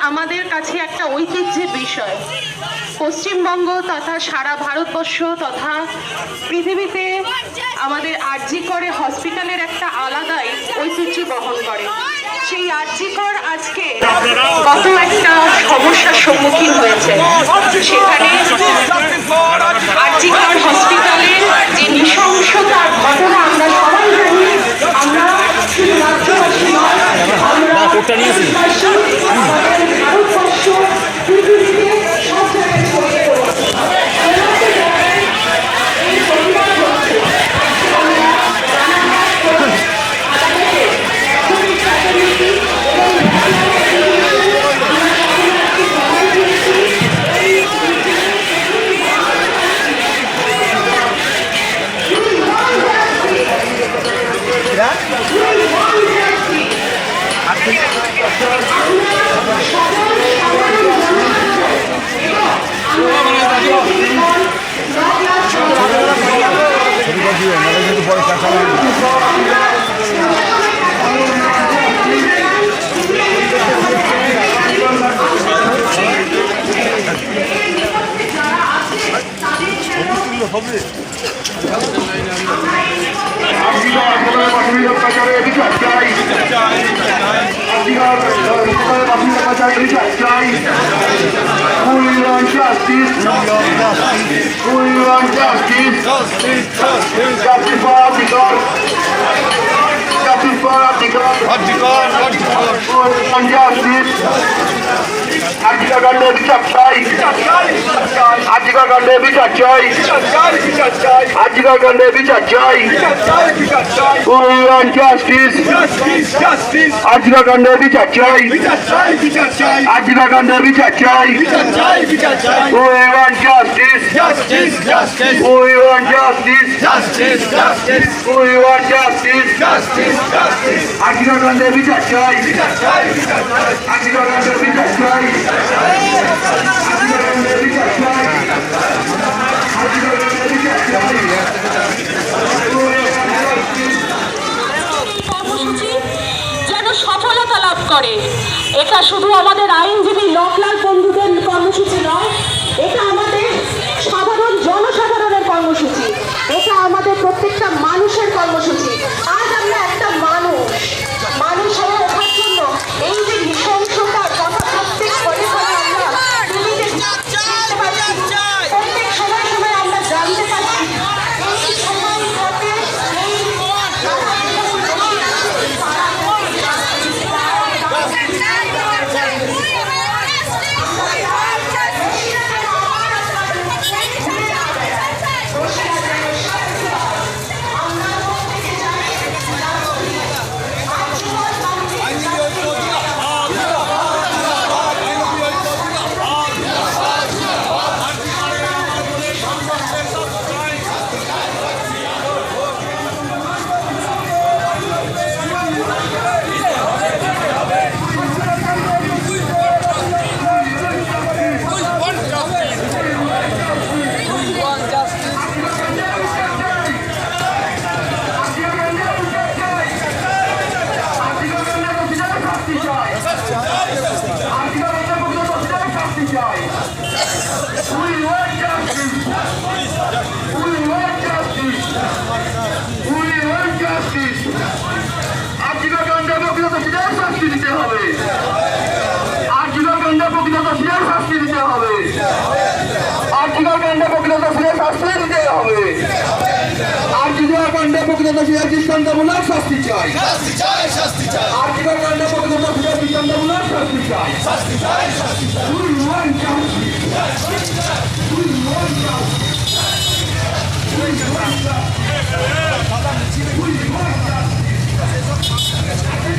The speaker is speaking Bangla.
আমাদের কাছে একটা ঐতিহ্যের বিষয়। পশ্চিমবঙ্গ তথা সারা ভারতবর্ষ তথা পৃথিবীতে আমাদের আরজি করে হসপিটালের একটা আলাদাই ঐতিহ্য বহন করে। সেই আরজি কর আজকে কত একটা সমস্যার সম্মুখীন হয়েছে। সেখানে আরজি কর হসপিটালের যে নৃশংসতার ঘটনা আমরা সবাই জানি। আমরা শুধু রাজ্যবাসী নয়, আমরা ভারতবর্ষ পৃথিবীতে সব জায়গায় ছড়িয়ে পড়েছে। যেন সফলতা লাভ করে। এটা শুধু আমাদের আইনজীবী লোকলাল বন্ধুদের কর্মসূচি নয়, এটা আমাদের সাধারণ জনসাধারণের কর্মসূচি, এটা আমাদের প্রত্যেকটা মানুষের কর্মসূচি। আজ আমরা একটা মানুষ হয়ে ওঠার জন্য এই যে নৃশংসতার কথা প্রত্যেক ঘরে ঘরে আমরা টিভিতে দেখতে পাচ্ছি, প্রত্যেক সময় সময় আমরা জানতে পারছি। এই সময় মতে দৃষ্টান্তমূলক শাস্তি চাই, আর্থিক কাণ্ডে প্রকৃত দৃষ্টান্তমূলক শাস্তি চাই। We